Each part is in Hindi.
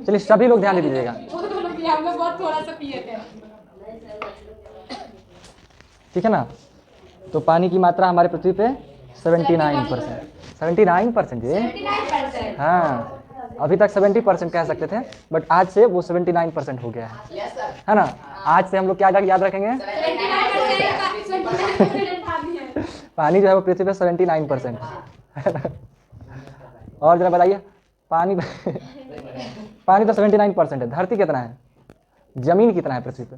चलिए सभी लोग ध्यान दे दीजिएगा, बहुत थोड़ा सा पिए थे। ठीक है ना। तो पानी की मात्रा हमारे पृथ्वी पे 79%। 79% जी, 79%। हाँ अभी तक 70% कह सकते थे, बट आज से वो 79% हो गया है ना। आज से हम लोग क्या याद रखेंगे, पानी जो है वो पृथ्वी पे 79% है। और जरा बताइए, पानी पानी तो 79% है, धरती कितना है, जमीन कितना है पृथ्वी पे,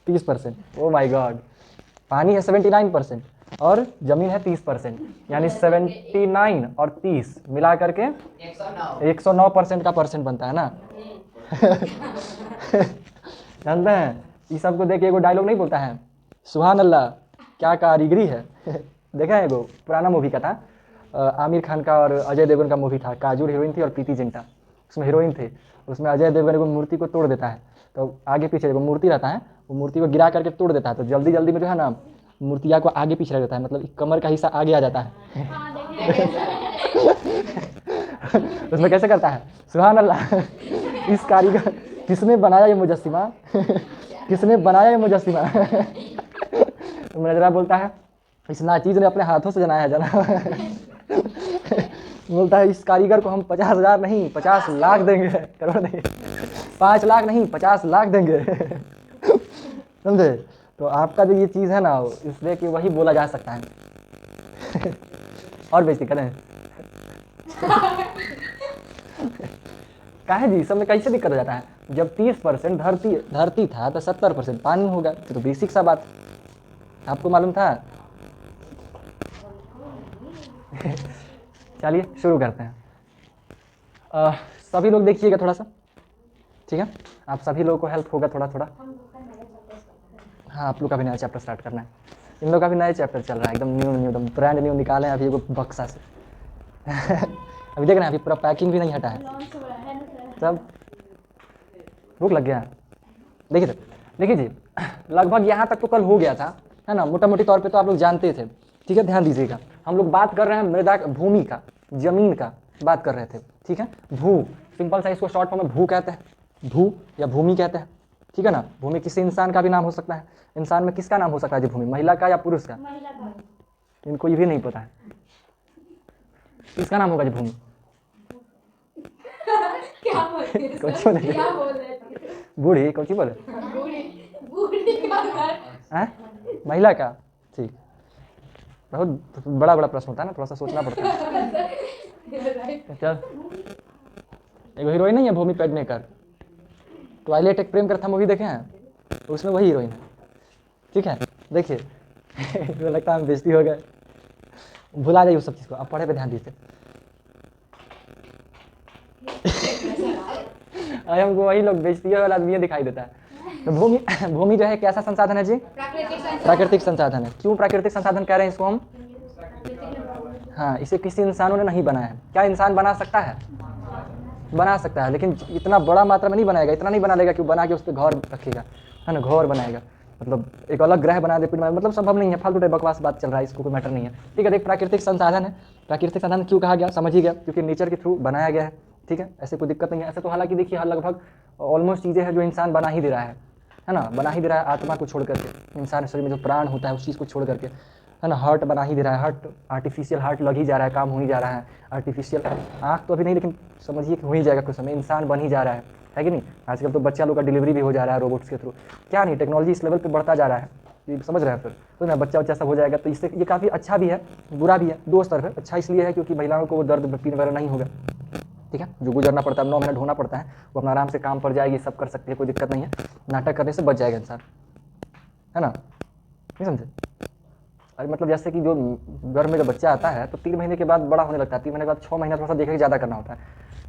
30%। ओ माय गॉड, पानी है 79% और जमीन है 30%, यानी 79 और 30 मिला करके 109% का परसेंट बनता है ना। जानते हैं, इस सब को देख के एगो डायलॉग नहीं बोलता है, सुभान अल्लाह क्या कारीगरी है। देखा है, एगो पुराना मूवी का था, आमिर खान का और अजय देवगन का मूवी था, काजोल हीरोइन थी और प्रीति जिंटा उसमें हीरोइन थी। उसमें अजय देवगन एगो मूर्ति को तोड़ देता है, तो आगे पीछे एगो मूर्ति रहता है, वो मूर्ति को गिरा करके तोड़ देता है, तो जल्दी जल्दी में जो है ना मूर्तिया को आगे पीछे रख देता है, मतलब कमर का हिस्सा आगे आ जाता है। उसमें कैसे करता है, सुभान अल्लाह इस कारीगर, किसने बनाया ये मुजस्सिमा, किसने बनाया ये मुजस्सिमा। तो मैनेजर बोलता है इस नाचीज ने अपने हाथों से बनाया है जना। बोलता है इस कारीगर को हम 50,000 नहीं 50 लाख देंगे, करोड़ देंगे, 5 लाख नहीं 50 लाख देंगे। समझे। तो आपका जो ये चीज़ है ना, इसलिए कि वही बोला जा सकता है। और बेइज्जती करें काहे जी, सब में कैसे दिक्कत हो जाता है, जब 30% धरती था तो 70% पानी होगा, तो बेसिक सा बात आपको मालूम था। चलिए शुरू करते हैं। सभी लोग देखिएगा थोड़ा सा, ठीक है, आप सभी लोगों को हेल्प होगा थोड़ा थोड़ा। हाँ आप लोग का भी नया चैप्टर स्टार्ट करना है, इन लोग का भी नया चैप्टर चल रहा है, एकदम न्यू न्यू, एकदम ब्रांड न्यू निकाले हैं अभी एगो बक्सा से। अभी देख रहे हैं, अभी पूरा पैकिंग भी नहीं हटा है, सब भूख लग गया। देखिए जी, लगभग यहाँ तक तो कल हो गया था, है ना, मोटा मोटी तौर पे तो आप लोग जानते थे। ठीक है, ध्यान दीजिएगा, हम लोग बात कर रहे हैं मृदा, भूमि का, जमीन का बात कर रहे थे। ठीक है, भू, सिंपल सा इसको शॉर्ट फॉर्म में भू कहते हैं, भू या भूमि कहते हैं। ठीक है ना, भूमि किसी इंसान का भी नाम हो सकता है। इंसान में किसका नाम हो सकता है जी भूमि, महिला का या पुरुष का, इनको ये भी नहीं पता है किसका नाम होगा जी भूमि। बूढ़ी कौन सी बोले, महिला का। ठीक, बहुत बड़ा बड़ा प्रश्न होता है ना, थोड़ा सा सोचना पड़ता है। चल, एगो हीरोइन नहीं है भूमि पेडनेकर, टॉयलेट एक प्रेम कथा मूवी देखे हैं, उसमें वही हीरोइन है। ठीक है, देखिए तो लगता है हम बेइज्जती हो गए, भुला जाइए उस सब चीज़ को, आप पढ़े पे ध्यान दीजिए। अरे हमको वही लोग बेइज्जती वाला आदमी दिखाई देता है। तो भूमि, भूमि जो है कैसा संसाधन है जी, प्राकृतिक संसाधन है। क्यों प्राकृतिक संसाधन कह रहे हैं इसको हम, हाँ, इसे किसी इंसानों ने नहीं बनाया है। क्या इंसान बना सकता है, बना सकता है, लेकिन इतना बड़ा मात्रा में नहीं बनाएगा, इतना नहीं बना लेगा कि वो बना के उस पर घर रखेगा, है ना, घर बनाएगा, मतलब एक अलग ग्रह बना दे, मतलब संभव नहीं है, फालतू टाइप बकवास बात चल रहा है, इसको कोई मैटर नहीं है। ठीक है, एक प्राकृतिक संसाधन है। प्राकृतिक संसाधन क्यों कहा गया, समझ ही गया, क्योंकि नेचर के थ्रू बनाया गया है। ठीक है, ऐसे कोई दिक्कत नहीं है। ऐसे तो हालांकि देखिए लगभग ऑलमोस्ट चीज़ें हैं जो इंसान बना ही दे रहा है ना, बना ही दे रहा है, आत्मा को छोड़ करके, इंसान शरीर में जो प्राण होता है उस चीज़ को छोड़ करके, है ना, हार्ट बना ही दे रहा है, हार्ट आर्टिफिशियल हार्ट लग ही जा रहा है, काम हो ही जा रहा है, आर्टिफिशियल आँख तो अभी नहीं, लेकिन समझिए कि हो ही जाएगा कुछ समय, इंसान बन ही जा रहा है कि नहीं। आजकल तो बच्चा लोग का डिलीवरी भी हो जा रहा है रोबोट्स के थ्रू, क्या नहीं, टेक्नोलॉजी इस लेवल पे बढ़ता जा रहा है, ये समझ रहे हैं फिर, तो ना बच्चा सब हो जाएगा। तो इससे ये काफ़ी अच्छा भी है, बुरा भी है, दो स्तर है। अच्छा इसलिए है क्योंकि महिलाओं को वो दर्द पीन वगैरह नहीं होगा। ठीक है, जो गुजरना पड़ता है, 9 महीना ढोना पड़ता है, वो अपना आराम से काम पर जाएगी, सब कर सकती है, कोई दिक्कत नहीं है, नाटक करने से बच जाएगा इंसान, है ना, नहीं समझे। अरे मतलब जैसे कि जो घर में जब बच्चा आता है तो 3 महीने के बाद बड़ा होने लगता है, 3 महीने के बाद 6 महीना थोड़ा सा देखेगा ज़्यादा करना होता है।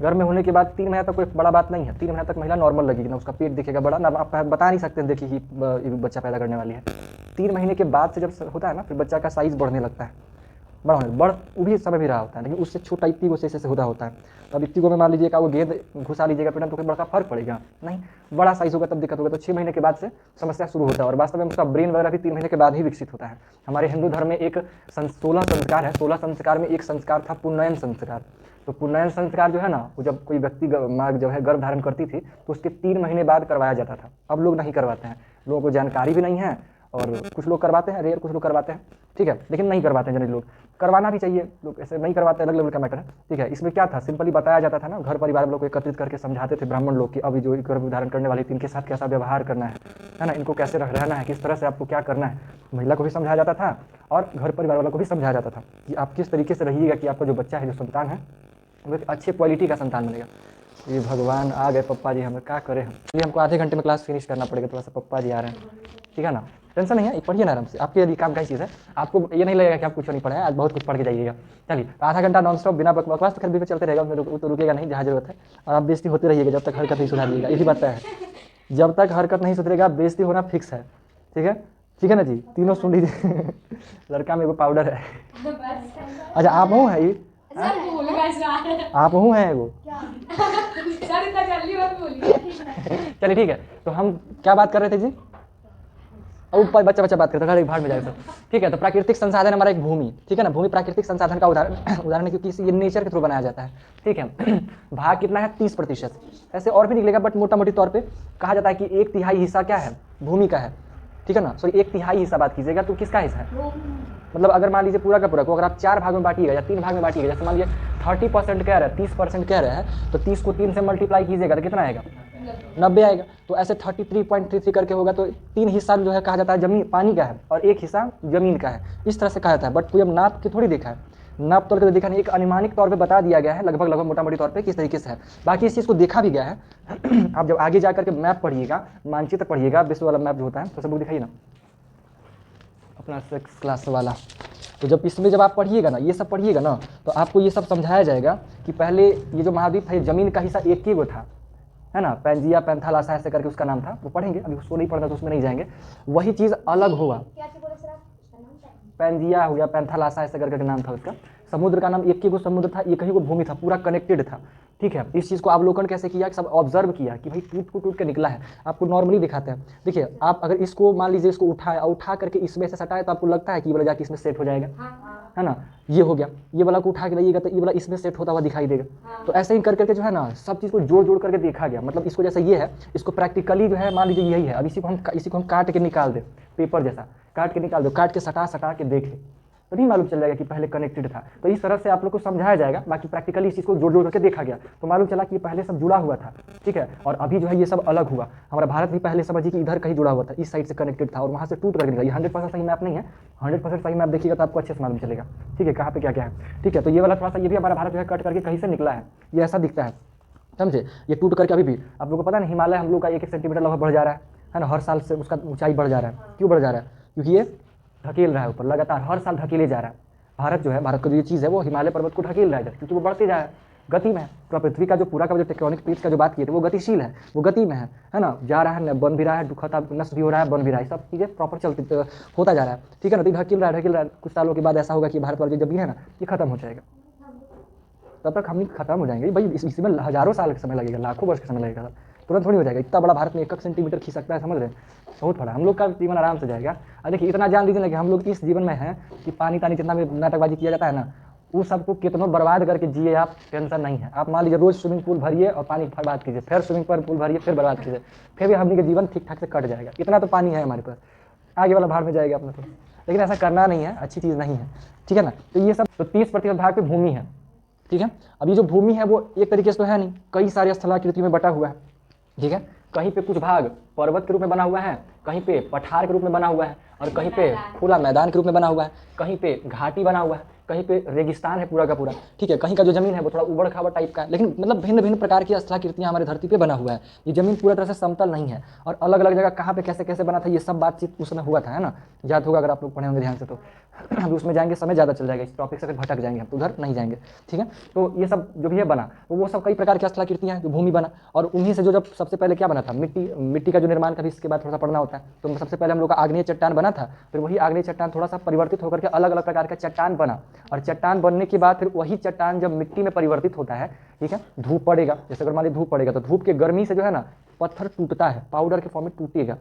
घर में होने के बाद 3 महीना तक कोई बड़ा बात नहीं है, 3 महीना तक महिला नॉर्मल लगेगी ना, उसका पेट दिखेगा बड़ा ना, आप बता नहीं सकते देखिए कि बच्चा पैदा करने वाली है। 3 महीने के बाद से जब होता है ना, फिर बच्चा का साइज़ बढ़ने लगता है, बड़ा होने बड़ वो भी समय भी रहा होता है, लेकिन उससे छोटा इतनी गोसे से होता है। तो अब इतनी को में मान लीजिएगा वो गेंद घुसा लीजिएगा पेड़ में तो कोई बड़ा फर्क पड़ेगा नहीं, बड़ा साइज होगा तब दिक्कत होगा। तो 6 महीने के बाद से समस्या शुरू होता है और वास्तव में उसका ब्रेन वगैरह भी 3 महीने के बाद ही विकसित होता है। हमारे हिंदू धर्म में एक 16 संस्कार है, 16 संस्कार में एक संस्कार था पुनयन संस्कार। तो पुनयन संस्कार जो है ना, वो जब कोई व्यक्ति माँ जो है गर्भ धारण करती थी तो उसके 3 महीने बाद करवाया जाता था। अब लोग नहीं करवाते हैं, लोगों को जानकारी भी नहीं है और कुछ लोग करवाते हैं, रेयर कुछ लोग करवाते हैं, ठीक है, लेकिन नहीं करवाते हैं जनरली लोग। करवाना भी चाहिए, लोग ऐसे नहीं करवाते, अलग लेवल का मैटर है, ठीक है। इसमें क्या था, सिंपली बताया जाता था ना, घर परिवार में लोग को एकत्रित करके समझाते थे ब्राह्मण लोग कि अभी जो गर्भ धारण करने वाली थी इनके साथ कैसा व्यवहार करना है ना, इनको कैसे रहना है, किस तरह से आपको क्या करना है। महिला को भी समझाया जाता था और घर परिवार वालों को भी समझाया जाता था कि आप किस तरीके से रहिएगा कि आपका जो बच्चा है, जो संतान है, वो एक अच्छे क्वालिटी का संतान बनेगा। ये भगवान आ गए पप्पा जी, हमें क्या करें हम, ये हमको आधे घंटे में क्लास फिनिश करना पड़ेगा, थोड़ा सा पप्पा जी आ रहे हैं, ठीक है ना, टेंशन नहीं है, पढ़िए ना आराम से, आपके लिए काम का ही चीज़ है, आपको ये नहीं लगेगा कि आप कुछ नहीं पढ़े हैं, आज बहुत कुछ पढ़ के जाइएगा। चलिए आधा घंटा नॉन स्टॉप बिना बकवास तो खैर भी चलते रहेगा, उसमें तो रुकेगा नहीं जहाँ जरूरत है, और आप बेइज्जती होते रहिएगा जब तक हरकत नहीं सुधारिएगा, यही बात है, जब तक हरकत नहीं सुधरेगा बेइज्जती होना फिक्स है, ठीक है, ठीक है ना जी, तीनों सुन लीजिए। लड़का में वो पाउडर है, अच्छा आप हूँ है ये, सर बोलूंगा सर, आप हूँ हैं वो, सर इतना जल्दी मत बोलिए। चलिए ठीक है। तो हम क्या बात कर रहे थे जी, ऊपर बच्चा बात करता है, एक भाग में जाएगा सब, ठीक है। तो प्राकृतिक संसाधन हमारा एक भूमि, ठीक है ना, भूमि प्राकृतिक संसाधन का उदाहरण है क्योंकि ये नेचर के थ्रू बनाया जाता है, ठीक है। भाग कितना है, 30%, ऐसे और भी निकलेगा बट मोटा मोटी तौर पे कहा जाता है कि 1/3 हिस्सा क्या है, भूमि का है, ठीक है ना, सॉरी 1/3 हिस्सा बात कीजिएगा तो किसका हिस्सा है, मतलब अगर मान लीजिए पूरा का पूरा को अगर आप 4 भाग में बांटिएगा या 3 भाग में बांटिएगा, जैसे मान लीजिए 30% कह रहा है, 30% कह रहा है, तो 30 को 3 से मल्टीप्लाई कीजिएगा तो कितना आएगा, 90 आएगा। तो ऐसे 33.33 करके होगा, तो 3 हिस्सा जो है कहा जाता है जमीन पानी का है और 1 हिस्सा जमीन का है, इस तरह से कहा जाता है। बट कोई अब नाप के थोड़ी देखा है, नाप तौर के देखा नहीं, एक अनुमानिक तौर पे बता दिया गया है लगभग मोटा मोटी तौर पे किस तरीके से है, बाकी इस चीज़ को देखा भी गया है। आप जब आगे जा करके मैप पढ़िएगा, मानचित्र पढ़िएगा, विश्व वाला मैप जो होता है, तो सब बुक दिखाइए ना अपना 6 क्लास वाला, तो जब इसमें जब आप पढ़िएगा ना, ये सब पढ़िएगा ना, तो आपको ये सब समझाया जाएगा कि पहले ये जो महाद्वीप था, जमीन का हिस्सा एक ही वो था, है ना, पैंजिया पैंथालासा ऐसे करके उसका नाम था, वो पढ़ेंगे, अभी उसको नहीं पढ़ना तो उसमें नहीं जाएंगे, वही चीज़ अलग होगा, पैंजिया हो गया, पैंथालासा ऐसे करके नाम था उसका। समुद्र का नाम एक ही को समुद्र था, एक ही को भूमि था, पूरा कनेक्टेड था, ठीक है। इस चीज़ को अवलोकन कैसे किया, सब ऑब्जर्व किया कि भाई टूट के निकला है। आपको नॉर्मली दिखाते हैं, देखिए आप अगर इसको मान लीजिए इसको उठा करके इसमें से सटाए तो आपको लगता है कि ये वाला जाके इसमें सेट हो जाएगा, है ना, ये हो गया, ये वाला को उठा के लाइएगा तो ये वाला इसमें सेट होता हुआ दिखाई देगा। तो ऐसे ही कर करके जो है ना, सब चीज़ को जोड़ करके देखा गया, मतलब इसको जैसे ये है, इसको प्रैक्टिकली जो है मान लीजिए यही है, अब इसी को हम काट के निकाल दें, पेपर जैसा काट के निकाल दो, काट के सटा के देख ले तो नहीं मालूम चल जाएगा कि पहले कनेक्टेड था। तो इस तरह से आप लोग को समझाया जाएगा, बाकी प्रैक्टिकली इस चीज़ को जोड़ करके देखा गया तो मालूम चला कि ये पहले सब जुड़ा हुआ था, ठीक है। और अभी जो है ये सब अलग हुआ, हमारा भारत भी पहले समझिए कि इधर कहीं जुड़ा हुआ था, इस साइड से कनेक्टेड था और वहाँ से टूट करके निकला। ये 100% सही मैप नहीं है, 100% सही मैप देखिएगा तो आपको अच्छे से मालूम चलेगा, ठीक है, कहाँ पे क्या क्या है, ठीक है। तो ये वाला थोड़ा सा ये भी हमारा भारत जो है कट करके कहीं से निकला है, ये ऐसा दिखता है, समझे, ये टूट करके अभी भी आप लोग को पता नहीं, हिमालय हम लोग का 1 सेंटीमीटर लगभग बढ़ जा रहा है ना, हर साल से उसका ऊंचाई बढ़ जा रहा है। क्यों बढ़ जा रहा है, क्योंकि ये धकेल रहा है ऊपर, लगातार हर साल धकेले जा रहा है। भारत जो है, भारत का जो ये चीज़ है वो हिमालय पर्वत को ढकेल रहा है क्योंकि वो बढ़ते जा रहा है, गति में है। पूरा पृथ्वी का जो पूरा का जो टेक्टोनिक प्लेट्स का जो बात किए थे वो गतिशील है, वो गति में है ना, जा रहा है, बन भी रहा है, दुखता नष्ट भी हो रहा है, बन भी रहा है, सब चीज़ें प्रॉपर चलती होता जा रहा है, ठीक है ना। तो ढकेल रहा है, कुछ सालों के बाद ऐसा होगा कि भारत वाला जो जमीन है ना ये खत्म हो जाएगा, तब तक हम खत्म हो जाएंगे भाई, इसमें हज़ारों साल का समय लगेगा, लाखों वर्ष का समय लगेगा, तुरंत थोड़ी हो जाएगा। इतना बड़ा भारत में 1 सेंटीमीटर खींच सकता है, समझ रहे हैं, बहुत बड़ा। हम लोग का जीवन आराम से जाएगा। और देखिए इतना जान लीजिए ना कि हम लोग इस जीवन में हैं कि पानी जितना भी नाटकबाजी किया जाता है ना, वो सबको कितनों बर्बाद करके जिए आप, टेंशन नहीं है। आप मान लीजिए रोज़ स्विमिंग पूल भरिए और पानी बर्बाद कीजिए, फिर स्विमिंग पूल भरिए, फिर बर्बाद कीजिए, फिर भी हम के जीवन ठीक ठाक से कट जाएगा। इतना तो पानी है हमारे पास, आगे वाला भाड़ में जाएगा अपना तो, लेकिन ऐसा करना नहीं है, अच्छी चीज़ नहीं है, ठीक है ना। तो ये सब तो 30% भाग पे भूमि है, ठीक है। अब ये जो भूमि है वो एक तरीके से तो है नहीं, कई सारे स्थलाकृति में बटा हुआ है, ठीक है। कहीं पे कुछ भाग पर्वत के रूप में बना हुआ है, कहीं पे पठार के रूप में बना हुआ है, और कहीं पे खुला मैदान के रूप में बना हुआ है, कहीं पे घाटी बना हुआ है, कहीं पे रेगिस्तान है पूरा का पूरा, ठीक है। कहीं का जो जमीन है वो थोड़ा उबड़ खाबड़ टाइप का है, लेकिन मतलब भिन्न भिन्न प्रकार की स्थलाकृतियाँ हमारे धरती पे बना हुआ है। ये जमीन पूरा तरह से समतल नहीं है, और अलग अलग जगह कहाँ पे कैसे कैसे बना था ये सब बातचीत उस समय हुआ था, है ना, याद होगा अगर आप लोग पढ़े होंगे ध्यान से तो। अभी उसमें जाएंगे समय ज़्यादा चल जाएगा, इस टॉपिक से फिर भटक जाएंगे हम, तो उधर नहीं जाएंगे, ठीक है। तो ये सब जो भी है बना, तो वो सब कई प्रकार की स्थलाकृतियाँ हैं जो भूमि बना, और उन्हीं से जो जब सबसे पहले क्या बना था, मिट्टी का जो निर्माण का भी इसके बाद थोड़ा सा पढ़ना होता है। तो सबसे पहले हम लोग का आग्नेय चट्टान बना था, फिर वही आग्नेय चट्टान थोड़ा सा परिवर्तित होकर के अलग अलग प्रकार का चट्टान बना, और चट्टान बनने के बाद फिर वही चट्टान जब मिट्टी में परिवर्तित होता है, ठीक है, धूप पड़ेगा, जैसे अगर मान ली धूप पड़ेगा तो धूप के गर्मी से जो है ना पत्थर टूटता है, पाउडर के फॉर्म में टूटेगा,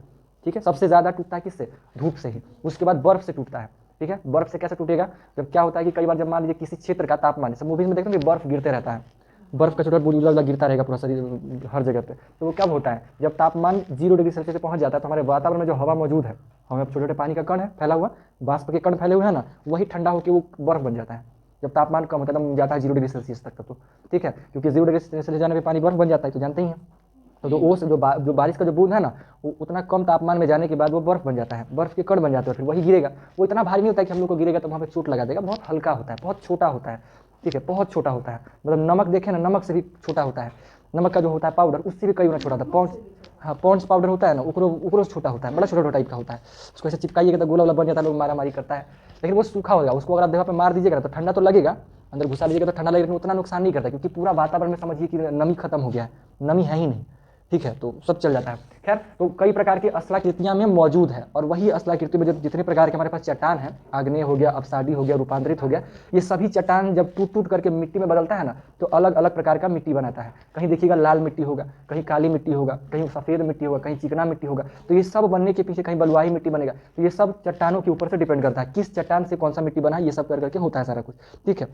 ठीक है। सबसे ज़्यादा टूटता है किससे, धूप से ही। उसके बाद बर्फ से टूटता है, ठीक है। बर्फ से कैसे टूटेगा, जब क्या होता है कि कई बार जब मान लीजिए किसी क्षेत्र का तापमान, जैसे मूवीज में देखते हैं कि बर्फ गिरते रहता है, बर्फ का छोटा बुलबुला उजला गिरता रहेगा पूरा शरीर हर जगह पे, तो वो कब होता है, जब तापमान 0 डिग्री सेल्सियस से पहुंच जाता है तो हमारे वातावरण में जो हवा मौजूद है, हमें छोटे छोटे पानी का कण है फैला हुआ, बाष्प के कण फैले हुए हैं ना, वही ठंडा होकर वो बर्फ बन जाता है। जब तापमान कम होता है जाता है 0 डिग्री सेल्सियस तक, तो ठीक है, क्योंकि 0 डिग्री सेल्सियस जाने पर पानी बर्फ बन जाता है, तो जानते ही हैं। तो ओस जो बारिश का जो बूंद है ना, वो उतना कम तापमान में जाने के बाद वो बर्फ बन जाता है, बर्फ के कण बन जाते हैं, फिर वही गिरेगा। वो इतना भारी नहीं होता है कि हम लोग को गिरेगा तो वहाँ पे चोट लगा देगा, बहुत हल्का होता है, बहुत छोटा होता है, ठीक है, बहुत छोटा होता है। मतलब नमक देखें ना, नमक से भी छोटा होता है, नमक का जो होता है पाउडर, उससे भी कई गुना छोटा होता है। पॉन्ड्स पाउडर होता है ना, ऊपर छोटा होता है, बड़ा छोटा टाइप का होता है। उसको ऐसे चिपकाइएगा तो गोला गोला बन जाता है, लोग मारा मारी करता है, लेकिन वो सूखा होगा। उसको अगर आप देह पे मार दीजिएगा तो ठंडा तो लगेगा, अंदर घुसा लीजिएगा तो ठंडा लगेगा, लेकिन उतना नुकसान नहीं करता, क्योंकि पूरा वातावरण में समझिए कि नमी खत्म हो गया है, नमी है ही नहीं, ठीक है, तो सब चल जाता है। खैर, तो कई प्रकार की स्थलाकृतियाँ में मौजूद है, और वही स्थलाकृति में जब जितने प्रकार के हमारे पास चट्टान है, आग्नेय हो गया, अपसादी हो गया, रूपांतरित हो गया, ये सभी चट्टान जब टूट टूट करके मिट्टी में बदलता है ना, तो अलग अलग प्रकार का मिट्टी बनाता है। कहीं देखिएगा लाल मिट्टी होगा, कहीं काली मिट्टी होगा, कहीं सफ़ेद मिट्टी होगा, कहीं चिकना मिट्टी होगा। तो ये सब बनने के पीछे कहीं बलुआही मिट्टी बनेगा। तो ये सब चट्टानों के ऊपर से डिपेंड करता है, किस चट्टान से कौन सा मिट्टी बना है, ये सब करके होता है सारा कुछ, ठीक है।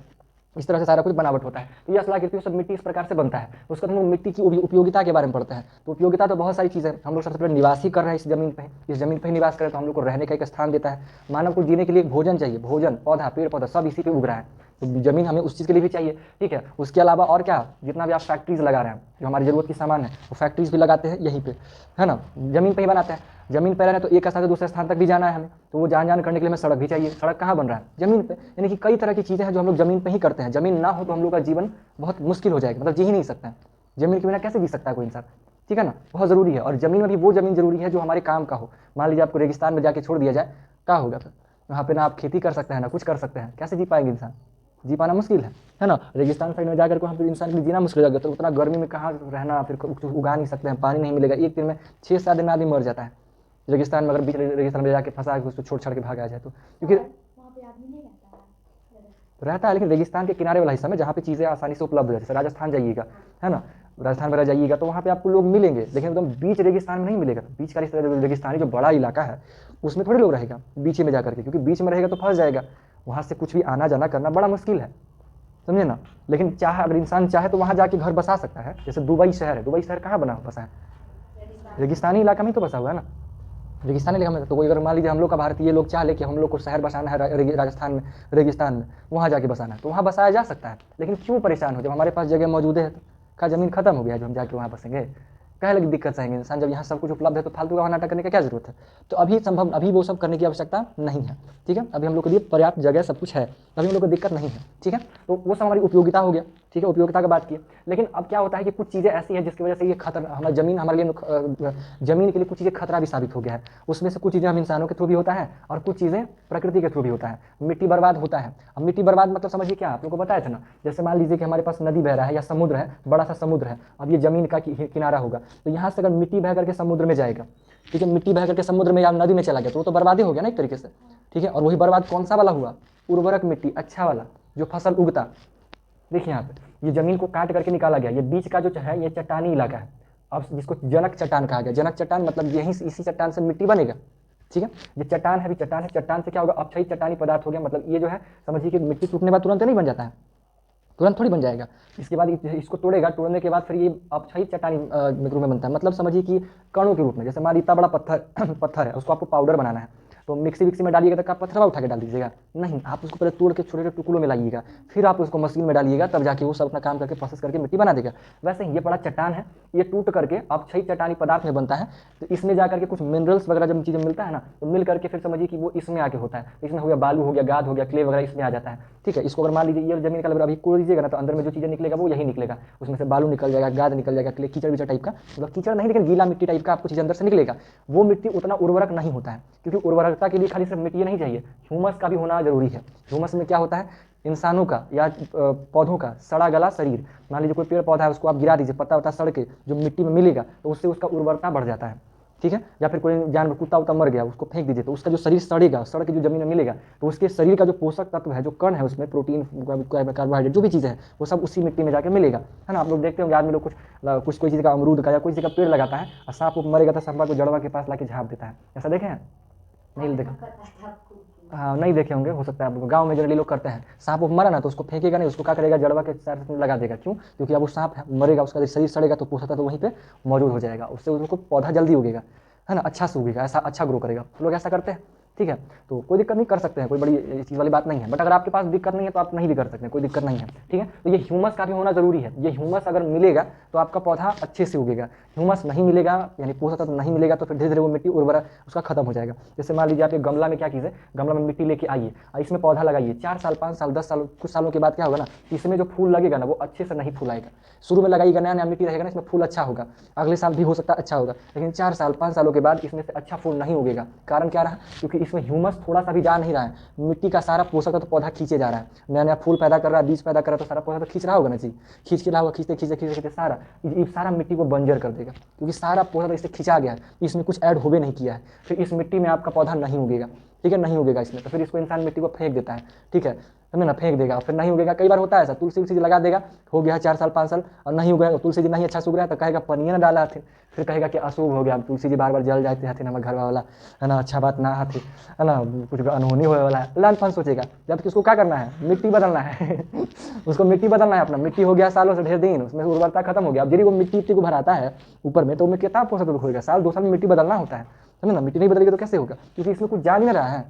इस तरह से सारा कुछ बनावट होता है। तो यह स्थलाकृति सब मिट्टी इस प्रकार से बनता है। उसका हम लोग मिट्टी की उपयोगिता के बारे में पढ़ते हैं। तो उपयोगिता तो बहुत सारी चीज़ें, हम लोग सबसे पहले निवासी कर रहे हैं इस जमीन पे, इस जमीन पे ही निवास करें तो हम लोग को रहने का एक स्थान देता है। मानव को जीने के लिए भोजन चाहिए, भोजन, पौधा, पेड़ पौधा सब इसी पे उग रहा है, तो जमीन हमें उस चीज़ के लिए भी चाहिए, ठीक है। उसके अलावा और क्या, जितना भी आप फैक्ट्रीज लगा रहे हैं, जो हमारी ज़रूरत की सामान है, वो फैक्ट्रीज भी लगाते हैं यहीं पे, है ना, ज़मीन पे ही बनाते हैं। ज़मीन पर रहना तो एक स्थान से दूसरे स्थान तक भी जाना है हमें, तो वो जान करने के लिए हमें सड़क भी चाहिए। सड़क कहाँ बन रहा है, ज़मीन पे। यानी कि कई तरह की चीज़ें हैं जो हम लोग ज़मीन पे ही करते हैं। ज़मीन ना हो तो हम लोग का जीवन बहुत मुश्किल हो जाएगा, मतलब जी ही नहीं सकते हैं। ज़मीन के बिना कैसे जी सकता है कोई इंसान, ठीक है ना, बहुत ज़रूरी है। और ज़मीन में भी वो ज़मीन ज़रूरी है जो हमारे काम का हो। मान लीजिए आपको रेगिस्तान में जाके छोड़ दिया जाए, क्या होगा फिर, वहाँ पे ना आप खेती कर सकते हैं ना कुछ कर सकते हैं, कैसे जी पाएंगे इंसान, जी पाना मुश्किल है ना। रेगिस्तान साइड में जाकर के वहाँ पर इंसान के लिए जीना मुश्किल हो जाएगा। तो उतना गर्मी में कहाँ रहना, फिर कुछ उगा नहीं सकते हैं, पानी नहीं मिलेगा, एक दिन में 6-7 दिन में आदमी मर जाता है रेगिस्तान में। अगर बीच रेगिस्तान में जाके फंसा के उसको छोड़ छाड़ के भाग आ जाए तो, क्योंकि वहाँ पे आदमी नहीं रहता है, लेकिन रेगिस्तान के किनारे वाला हिस्सा में जहाँ पे चीज़ें आसानी से उपलब्ध है, जैसे राजस्थान जाइएगा, है ना, राजस्थान में रह जाइएगा तो वहाँ पे आपको लोग मिलेंगे, लेकिन एकदम बीच रेगिस्तान में नहीं मिलेगा। बीच का रेगिस्तानी जो बड़ा इलाका है उसमें थोड़े लोग रहेगा बीच में जाकर के, क्योंकि बीच में रहेगा तो फंस जाएगा, वहाँ से कुछ भी आना जाना करना बड़ा मुश्किल है, समझे ना। लेकिन चाहे अगर इंसान चाहे तो वहाँ जाके घर बसा सकता है। जैसे दुबई शहर है, दुबई शहर कहाँ बना बसा है, रेगिस्तानी इलाका में ही तो बसा हुआ है ना, रेगिस्तानी इलाका में। तो कोई अगर मान लीजिए हम लोग का भारतीय लोग चाह ले कि हम लोग को शहर बसाना है राजस्थान में, रेगिस्तान में, वहाँ जाके बसाना है, तो वहाँ बसाया जा सकता है। लेकिन क्यों परेशान हो, जब हमारे पास जगह मौजूद है, तो क्या ज़मीन खत्म हो गया जो हम जाके वहाँ बसेंगे, कहे लगे दिक्कत चाहेंगे इंसान, जब यहाँ सब कुछ उपलब्ध है तो फालतू का नाटक करने का क्या जरूरत है। तो अभी वो सब करने की आवश्यकता नहीं है, ठीक है। अभी हम लोग के लिए पर्याप्त जगह सब कुछ है, अभी हम लोग को दिक्कत नहीं है, ठीक है। तो वो सब हमारी उपयोगिता हो गया, ठीक है, उपयोगिता की बात की। लेकिन अब क्या होता है कि कुछ चीज़ें ऐसी हैं जिसकी वजह से ये खतरा, हमारी ज़मीन हमारे लिए ज़मीन के लिए कुछ चीज़ें खतरा भी साबित हो गया है। उसमें से कुछ चीज़ें हम इंसानों के थ्रू भी होता है और कुछ चीज़ें प्रकृति के थ्रू भी होता है। मिट्टी बर्बाद होता है। अब मिट्टी बर्बाद मतलब समझिए क्या, आप लोगों को बताया था ना, जैसे मान लीजिए कि हमारे पास नदी बह रहा है या समुद्र है, बड़ा सा समुद्र है, अब ये ज़मीन का किनारा होगा, तो यहाँ से अगर मिट्टी बह करके समुद्र में जाएगा, ठीक है, मिट्टी बह करके समुद्र में या नदी में चला गया तो वो तो बर्बादी हो गया ना एक तरीके से, ठीक है। और वही बर्बाद कौन सा वाला हुआ, उर्वरक मिट्टी, अच्छा वाला जो फसल उगता। देखिए यहाँ पे ये जमीन को काट करके निकाला गया, ये बीच का जो है ये चट्टानी इलाका है, अब जिसको जनक चट्टान कहा गया। जनक चट्टान मतलब यहीं इसी चट्टान से मिट्टी बनेगा, ठीक है। ये चट्टान है, भी चट्टान है, चट्टान से क्या होगा, अपक्षयी चट्टानी पदार्थ हो गया। मतलब ये जो है समझिए कि मिट्टी टूटने के बाद तुरंत नहीं बन जाता है, तुरंत थोड़ी बन जाएगा। इसके बाद इसको तोड़ेगा, तोड़ने के बाद फिर ये अपक्षयी चट्टानी रूप में बनता है। मतलब समझिए कि कणों के रूप में, जैसे मान इतना बड़ा पत्थर है, उसको आपको पाउडर बनाना है, तो मिक्सी विक्सी में डालिएगा तो क्या पत्थरवा उठा के डाल दीजिएगा, नहीं, आप उसको पहले तोड़ के छोटे छोटे टुकड़ों में लाइएगा, फिर आप उसको मशीन में डालिएगा, तब जाके वो सब अपना काम करके प्रोसेस करके मिट्टी बना देगा। वैसे ही ये बड़ा चट्टान है, ये टूट करके अपक्षयी चट्टानी पदार्थ में बनता है। तो इसमें जाकर के कुछ मिनरल्स वगैरह जब चीज़ें मिलता है ना, तो मिल करके फिर समझिए कि वो इसमें आके होता है। इसमें हो गया बालू, हो गया गाद, हो गया क्ले वगैरह, इसमें आ जाता है, ठीक है। इसको अगर मान लीजिए ये जमीन का अभी कोड़ दीजिएगा ना, तो अंदर में जो चीज़ें निकलेगा वो यही निकलेगा, उसमें से बालू निकल जाएगा, गाद निकल जाएगा, क्ले, कीचड़ विचड़ टाइप का, मतलब कीचड़ नहीं लेकिन गीला मिट्टी टाइप का आपको चीज़ अंदर से निकलेगा। वो मिट्टी उतना उर्वरक नहीं होता है, क्योंकि उर्वरक उर्वरकता के लिए खाली सिर्फ मिट्टी नहीं चाहिए, ह्यूमस का भी होना जरूरी है। ह्यूमस में क्या होता है, इंसानों का या पौधों का सड़ा गला शरीर, मान लीजिए कोई पेड़ पौधा है उसको आप गिरा दीजिए, पत्ता वत्ता सड़ के जो मिट्टी में मिलेगा तो उससे उसका उर्वरता बढ़ जाता है, ठीक है। या फिर कोई जानवर कुत्ता उत्ता मर गया उसको फेंक दीजिए तो उसका जो शरीर सड़ेगा, सड़ के जो जमीन में मिलेगा तो उसके शरीर का जो पोषक तत्व है, जो कण है उसमें प्रोटीन कार्बोहाइड्रेट जो भी चीज़ है वो सब उसी मिट्टी में जाकर मिलेगा, है ना। आप लोग देखते होंगे आदमी लोग कुछ कोई चीज़ का अमरूद का या कोई चीज़ का पेड़ लगाता है और सांप वो मरेगा तो सांपा को जड़वा के पास लाके झाँप देता है, ऐसा देखे हैं? नहीं देखा, हाँ नहीं देखे होंगे, हो सकता है आप गांव में जनरली लोग करते हैं। सांप वो मरा ना तो उसको फेंकेगा नहीं, उसको क्या करेगा, जड़वा के साथ लगा देगा। क्यों? क्योंकि अब वो सांप मरेगा, उसका शरीर सड़ेगा तो पोषक तत्व वहीं पे मौजूद हो जाएगा, उससे उसको पौधा जल्दी उगेगा, है ना, अच्छा से उगेगा, ऐसा अच्छा ग्रो करेगा। तो लोग ऐसा करते हैं, ठीक है। तो कोई दिक्कत नहीं, कर सकते हैं, कोई बड़ी चीज़ वाली बात नहीं है। बट अगर आपके पास दिक्कत नहीं है तो आप नहीं भी कर सकते हैं, कोई दिक्कत नहीं है, ठीक है। तो ये ह्यूमस का भी होना जरूरी है। ये ह्यूमस अगर मिलेगा तो आपका पौधा अच्छे से उगेगा। ह्यूमस नहीं मिलेगा यानी पोषक तत्व नहीं मिलेगा तो फिर धीरे धीरे वो मिट्टी उर्वरा उसका खत्म हो जाएगा। जैसे मान लीजिए आप एक गमला में क्या कीजिए, गमला में मिट्टी लेके आइए, इसमें पौधा लगाइए, 4 साल 5 साल 10 साल कुछ सालों के बाद क्या होगा ना, इसमें जो फूल लगेगा ना वो अच्छे से नहीं फूल आएगा। शुरू में लगाइएगा, नया नया मिट्टी रहेगा ना, इसमें फूल अच्छा होगा, अगले साल भी हो सकता है अच्छा होगा, लेकिन 4 साल 5 सालों के बाद इसमें से अच्छा फूल नहीं उगेगा। कारण क्या रहा? क्योंकि इसमें ह्यूमस थोड़ा सा भी जा नहीं रहा है, मिट्टी का सारा पोषक तत्व तो पौधा खींचे जा रहा है, नया नया फूल पैदा कर रहा है, बीज पैदा कर रहा है, तो सारा पौधा तो खींच रहा होगा ना जी, खींच के रहा होगा, खींचते खींचते खींचते खींचते सारा ये सारा मिट्टी को बंजर कर देगा, क्योंकि सारा पौधा तो इससे खींचा गया है, इसमें कुछ ऐड होवे नहीं किया है। फिर इस मिट्टी में आपका पौधा नहीं उगेगा, ठीक है, नहीं उगेगा इसमें, तो फिर इसको इंसान मिट्टी को फेंक देता है, ठीक है, समझे ना, फेंक देगा, फिर नहीं उगेगा। कई बार होता है ऐसा, तुलसी उलसी लगा देगा, हो गया 4 साल 5 साल और नहीं उगा, तुलसी जी नहीं अच्छा सूख रहा है तो कहेगा पनिया ना डाला हथिन, फिर कहेगा कि अशुभ हो गया, तुलसी जी बार बार जल जाते हथिन, हमारे घर वाला, है ना, अच्छा बात ना हथिन, है ना, कुछ अनहोनी होने वाला है, लान फन सोचेगा। जबकि उसको क्या करना है, मिट्टी बदलना है उसको मिट्टी बदलना है अपना, मिट्टी हो गया सालों से ढेर दिन, उसमें उर्वरता खत्म हो गया। अब यदि वो मिट्टी को भराता है ऊपर में तो उसमें कितना पोषक तत्व होगा, साल 2 साल में मिट्टी बदलना होता है, समझे ना। मिट्टी नहीं बदलेगी तो कैसे होगा, क्योंकि इसमें कुछ जा नहीं रहा है,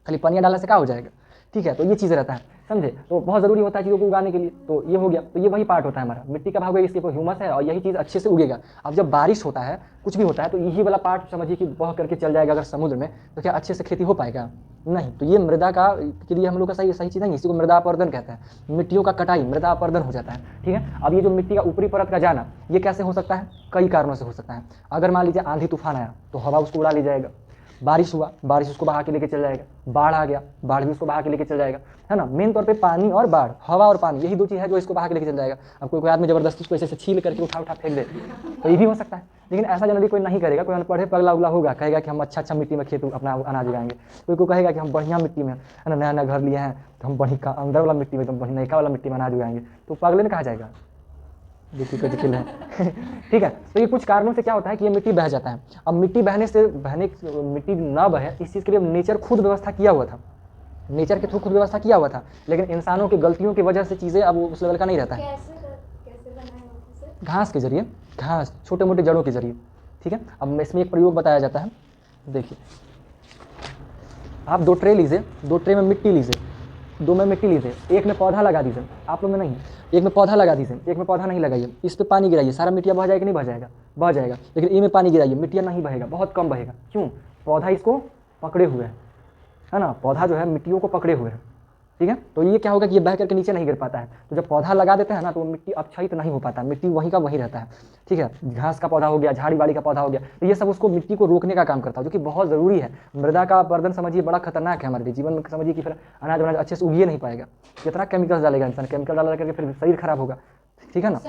खाली पनिया डालने से क्या हो जाएगा, ठीक है। तो ये चीज़ रहता है, समझे, तो बहुत ज़रूरी होता है चीज़ों को उगाने के लिए। तो ये हो गया, तो ये वही पार्ट होता है हमारा, मिट्टी का भाग है, इसके ऊपर ह्यूमस है और यही चीज़ अच्छे से उगेगा। अब जब बारिश होता है, कुछ भी होता है, तो यही वाला पार्ट समझिए कि बह करके चल जाएगा अगर समुद्र में, तो क्या अच्छे से खेती हो पाएगा? नहीं। तो ये मृदा का के लिए हम लोग का सही चीज़ नहीं, इसी को मृदा अपरदन कहते हैं, मिट्टियों का कटाई, मृदा अपरदन हो जाता है, ठीक है। अब ये जो मिट्टी का ऊपरी परत का जाना, ये कैसे हो सकता है? कई कारणों से हो सकता है। अगर मान लीजिए आंधी तूफान आया तो हवा उसको उड़ा ले जाएगा, बारिश हुआ, बारिश उसको बहा के लेके चल जाएगा, बाढ़ आ गया, बाढ़ भी उसको बहा के लेके चल जाएगा, है ना। मेन तौर पे पानी और बाढ़, हवा और पानी, यही 2 चीज़ है जो इसको बहा के लेके चल जाएगा। अब कोई आदमी जबरदस्ती उसको ऐसे छील करके उठा फेंक दे तो ये भी हो सकता है, लेकिन ऐसा जनरली कोई नहीं करेगा। कोई अनपढ़े पगला उगला होगा, कहेगा कि हम अच्छा मिट्टी में खेत अपना अनाज उगाएंगे, कोई कहेगा कि हम बढ़िया मिट्टी में, है ना, नया नया घर लिए हैं तो हम बढ़िया अंदर वाला मिट्टी में, एकदम बढ़िया नयका वाला मिट्टी में अनाज उगाएंगे, तो पगले ने कहा जाएगा, देखिए को दिखिल है ठीक है। तो ये कुछ कारणों से क्या होता है कि ये मिट्टी बह जाता है। अब मिट्टी मिट्टी ना बहे, इस चीज़ के लिए नेचर खुद व्यवस्था किया हुआ था, नेचर के थ्रू खुद व्यवस्था किया हुआ था, लेकिन इंसानों की गलतियों की वजह से चीज़ें अब उस लेवल का नहीं रहता है। घास के जरिए, घास छोटे मोटे जड़ों के जरिए, ठीक है। अब इसमें एक प्रयोग बताया जाता है, देखिए आप 2 ट्रे लीजिए, 2 ट्रे में मिट्टी लीजिए, 2 में मिट्टी लीजिए, एक में पौधा लगा दीजिए, आप लोग में नहीं, एक में पौधा लगा दीजिए, एक में पौधा नहीं लगाइए, इस पे पानी गिराइए, सारा मिट्टिया बह जाएगा कि नहीं बह जाएगा? बह जाएगा। लेकिन ए में पानी गिराइए, मिट्टिया नहीं बहेगा, बहुत कम बहेगा। क्यों? पौधा इसको पकड़े हुए है ना, पौधा जो है मिट्टियों को पकड़े हुए है, ठीक है। तो ये क्या होगा कि ये बह करके नीचे नहीं गिर पाता है। तो जब पौधा लगा देते हैं ना तो वो मिट्टी अपक्षयित नहीं हो पाता, मिट्टी वहीं का वहीं रहता है, ठीक है। घास का पौधा हो गया, झाड़ी बाड़ी का पौधा हो गया, तो ये सब उसको मिट्टी को रोकने का काम करता है, जो कि बहुत ज़रूरी है। मृदा का अपरदन समझिए बड़ा खतरनाक है हमारे लिए, जीवन में समझिए कि फिर अनाज वनाज अच्छे से उगिए नहीं पाएगा। कितना केमिकल्स डालेगा इंसान, केमिकल डाल करके फिर शरीर खराब होगा, ठीक है ना।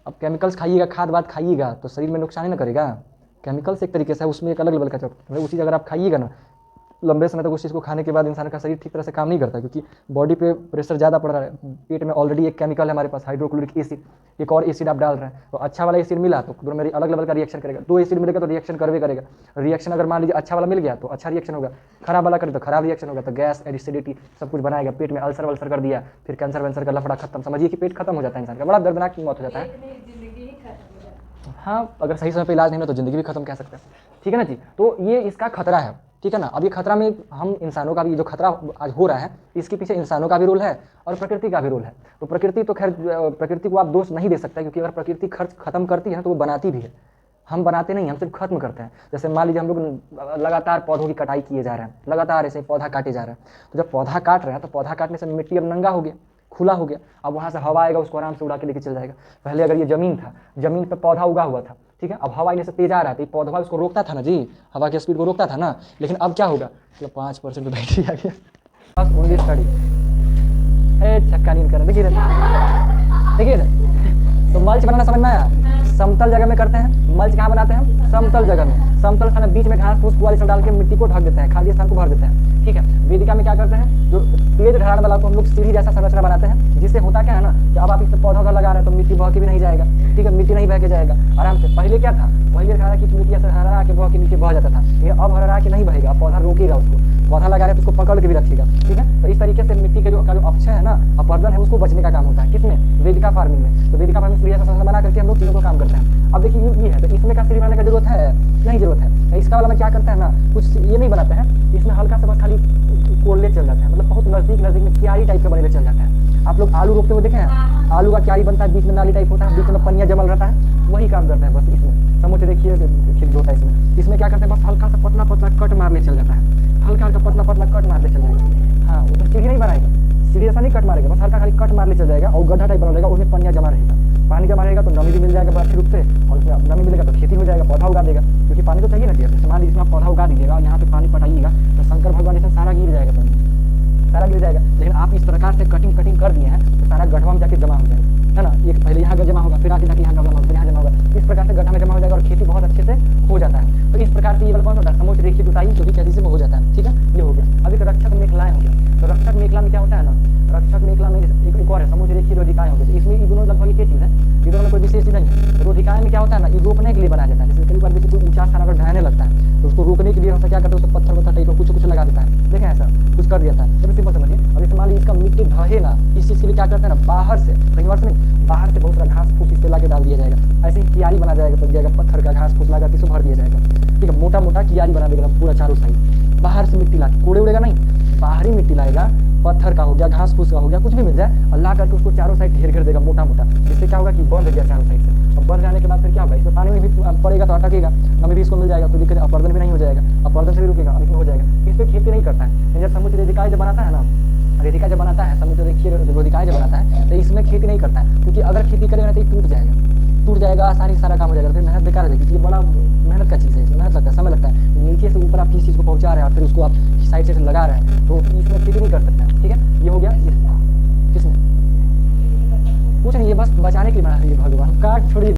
अब केमिकल्स खाइएगा, खाद वाद खाइएगा तो शरीर में नुकसान ही ना करेगा। केमिकल्स एक तरीके से है, उसमें एक अलग लेवल का उस चीज़ अगर आप खाइएगा ना लंबे समय तक उस चीज़ को खाने के बाद इंसान का शरीर ठीक तरह से काम नहीं करता, क्योंकि बॉडी पे प्रेशर ज़्यादा पड़ रहा है। पेट में ऑलरेडी एक केमिकल है हमारे पास, हाइड्रोक्लोरिक एसिड, एक और एसिड आप डाल रहे हैं, तो अच्छा वाला एसिड मिला तो दोनों मेरी अलग लेवल का रिएक्शन करेगा। 2 एसिड मिलेगा तो रिएक्शन करवे करेगा। रिएक्शन अगर मान लीजिए अच्छा वाला मिल गया तो अच्छा रिएक्शन होगा, खराब वाला करे तो खराब रिएक्शन होगा, तो गैस एसिडिटी सब कुछ बनाएगा, पेट में अल्सर वल्सर कर दिया, फिर कैंसर वैंसर का लफड़ा खत्म, समझिए कि पेट खत्म हो जाता है इंसान का, बड़ा दर्दनाक मौत हो जाता है। हाँ, अगर सही समय पर इलाज नहीं हो तो ज़िंदगी भी खत्म कह सकते हैं, ठीक है ना जी। तो ये इसका खतरा है, ठीक है ना। अब ये खतरा में हम इंसानों का भी, जो खतरा आज हो रहा है इसके पीछे इंसानों का भी रोल है और प्रकृति का भी रोल है। तो प्रकृति तो खैर, प्रकृति को आप दोष नहीं दे सकते, क्योंकि अगर प्रकृति खर्च खत्म करती है तो वो बनाती भी है, हम बनाते नहीं, हम सिर्फ खत्म करते हैं। जैसे मान लीजिए हम लोग लगातार पौधों की कटाई किए जा रहे हैं, लगातार ऐसे पौधा काटे जा रहे हैं, तो जब पौधा काट रहे हैं तो पौधा काटने से मिट्टी अब नंगा हो गया, खुला हो गया, अब वहाँ से हवा आएगा उसको आराम से उड़ा के लेके चल जाएगा। पहले अगर ये ज़मीन था, ज़मीन पर पौधा उगा हुआ था, ठीक है। अब हवा इन्हें से तेज आ रहा है तो पौधा उसको रोकता था ना जी, हवा की स्पीड को रोकता था ना, लेकिन अब क्या होगा, मतलब 5% बैटरी आ गया। बस ओनली स्टडी, छक्का नहीं करना, देखिए तो मल्च बनाना समझ में आया। समतल जगह में करते हैं, मल्च कहाँ बनाते हैं, समतल जगह में। समतल स्थान में बीच में घास फूस पुआल सब डाल के मिट्टी को ढक देते हैं, खाली स्थान को भर देते हैं, ठीक है। वेदिका में क्या करते हैं, जो तेज ढलान वाला को हम लोग सीढ़ी जैसा संरचना बनाते हैं, जिससे होता क्या है ना कि अब आप इस पौधा उधर लगा रहे हैं तो मिट्टी बह के भी नहीं जाएगा, ठीक है, मिट्टी नहीं बह के जाएगा आराम से। पहले क्या था, पहले था कि मिट्टी ऐसे हरा के बह के नीचे बह जाता था, लेकिन अब हरा के नहीं बहेगा, पौधा रोकेगा उसको, पौधा लगा रहे तो उसको पकड़ के भी रखेगा, ठीक है। तो इस तरीके से मिट्टी के जो अक्षय है ना, अपरदन है, उसको बचने का काम होता है, किसमें, वेदिका फार्मिंग में। तो वेदिका फार्मिंग सीढ़ी जैसा बना करके हम लोग चीज़ों को काम करते हैं। अब देखिए ये है, तो इसमें क्या सीढ़ी बनाने की जरूरत है, नहीं जरूरत है। तो इसका वाला में क्या करते हैं ना, कुछ ये नहीं बनाते हैं, इसमें हल्का सा बस खाली कोल्ले चल जाते हैं, मतलब बहुत नजदीक में क्यारी टाइप का बनेले चल जाता है। आप लोग आलू रोपते हुए देखे हैं, आलू का क्यारी बनता है, बीच में नाली टाइप होता है, बीच में पनिया जमल रहता है, वही काम करते हैं बस इसमें। समझ देखिए खेत होता है इसमें क्या करते हैं, बस हल्का सा पतला पतला कट मारने चल जाता है, हल्का हल्का पतला पतला कट मारने चल जाएगा। हाँ, वो तो सीढ़ी नहीं बनाएगा, सीढ़ी ऐसा नहीं कट मारेगा, बस हल्का खाली कट मारने चल जाएगा और गड्ढा टाइप बना रहेगा, उसमें पनिया जमा रहेगा, पानी जमा रहेगा तो नमी भी मिल जाएगा अच्छे रूप से, और उसमें नमी मिलेगा तो खेती हो जाएगा, पौधा उगा देगा, क्योंकि पानी तो चाहिए ना चाहिए। जैसे मान लीजिए आप पौधा उगा दीजिएगा और यहाँ पे पानी पटाइएगा तो शंकर भगवान इसमें सारा गिर जाएगा, पानी सारा गिर जाएगा। लेकिन आप इस प्रकार से कटिंग कर दिए हैं तो सारा गड्ढा में जाके जमा हो जाएगा, है ना। एक पहले यहाँ जमा होगा, फिर आगे जाके यहाँ जमा होगा, फिर यहाँ जमा होगा, इस प्रकार से गड्ढा में जमा हो जाएगा और खेती बहुत अच्छे से हो जाता है। तो इस प्रकार से ये वाला कौन होता है, समोच्च रेखीय जुताई, जो कि खेती से हो जाता है, ठीक है। ये हो गया। अभी तो रक्षक मेखलाएं हो गया। तो रक्षक मेखला में क्या होता है ना, रक्षक मेखला में एक और है समोच्च रेखीय रोधिकाएं हो गए। तो इसमें ये दोनों लगभग एक ही चीज़ है, ये दोनों में कोई विशेष चीज़ नहीं है। रोधिकाएं में क्या होता है ना, ये रोकने के लिए बनाया जाता है। जैसे कई बार देखिए कोई ऊंचा स्थान अगर ढहने लगता है तो उसको रोकने के लिए क्या करता है, उसको पत्थर टाइप कुछ कुछ लगा देता है, देखें ऐसा कुछ कर दिया था। जब सिंपल समझिए, अब जैसे मान लीजिए इसका मिट्टी ढहे ना, इस चीज़ के लिए क्या करते हैं ना, बाहर से, कहीं और से नहीं, बाहर से बहुत सारा घास फूस इस पे ला के डाल दिया जाएगा। ऐसे ही कियारी बना जाएगा, तो जाएगा पत्थर का घास फूस लगा के इसको भर दिया जाएगा, ठीक है। मोटा मोटा कियारी बना देगा पूरा चारों साइड, बाहर से मिट्टी ला के, कोड़े उड़ेगा नहीं, बाहरी मिट्टी लाएगा, पत्थर का हो गया, घास फूस का हो गया, कुछ भी मिल जाए, और ला करके उसको चारों साइड घेर देगा मोटा मोटा। जिससे क्या होगा कि बंध गया चारों साइड से। अब बंध जाने के बाद फिर क्या होगा, इसमें पानी में भी पड़ेगा तो अटकेगा, नमी भी इसको मिल जाएगा, तो दिक्कत अपरदन भी नहीं हो जाएगा, अपरदन से भी रुकेगा, लेकिन हो जाएगा। इस पर खेती नहीं करता है। जब समुद्र रेदिकाएं जब बनाता है ना, रेदिका जब बनाता है, समुद्र रेखीय रोधिकाएं जब बनाता है, तो इसमें खेती नहीं करता है, क्योंकि अगर खेती करेगा तो टूट जाएगा, आसानी से सारा काम हो जाएगा, फिर मेहनत बेकार हो जाएगी। ये बड़ा मेहनत का चीज़ है, इसमें मेहनत लगता है, समय लगता है। नीचे से ऊपर आप किसी चीज़ को पहुंचा रहे हैं और फिर उसको आप साइड से लगा रहे हैं, तो इसमें खेती नहीं कर सकते हैं, ठीक है। ये हो गया, किसने कुछ नहीं, ये बस बचाने के लिए बना है, ये भगवान काट छोड़िए।